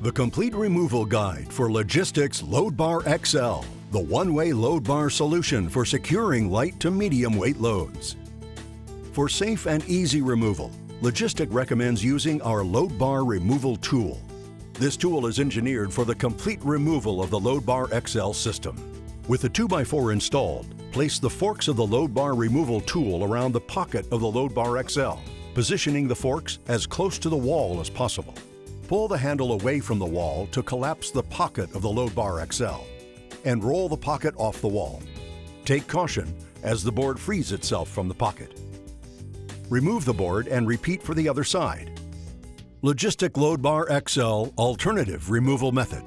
The complete removal guide for Logistics Loadbar XL, the one-way load bar solution for securing light to medium weight loads. For safe and easy removal, Logistic recommends using our load bar removal tool. This tool is engineered for the complete removal of the Loadbar XL system. With the 2x4 installed, place the forks of the load bar removal tool around the pocket of the Loadbar XL, positioning the forks as close to the wall as possible. Pull the handle away from the wall to collapse the pocket of the Loadbar XL and roll the pocket off the wall. Take caution as the board frees itself from the pocket. Remove the board and repeat for the other side. Logistic Loadbar XL Alternative Removal Method.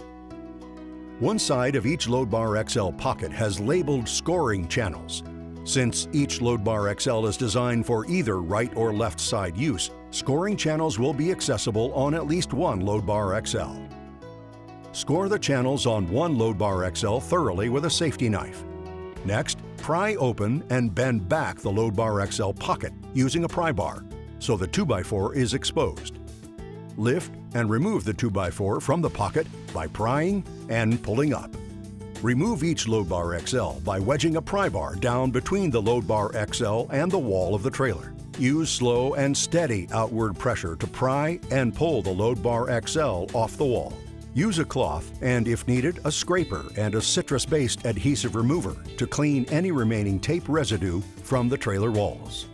One side of each Loadbar XL pocket has labeled scoring channels. Since each Loadbar XL is designed for either right or left side use, scoring channels will be accessible on at least one Loadbar XL. Score the channels on one Loadbar XL thoroughly with a safety knife. Next, pry open and bend back the Loadbar XL pocket using a pry bar so the 2x4 is exposed. Lift and remove the 2x4 from the pocket by prying and pulling up. Remove each Loadbar XL by wedging a pry bar down between the Loadbar XL and the wall of the trailer. Use slow and steady outward pressure to pry and pull the Loadbar XL off the wall. Use a cloth and, if needed, a scraper and a citrus-based adhesive remover to clean any remaining tape residue from the trailer walls.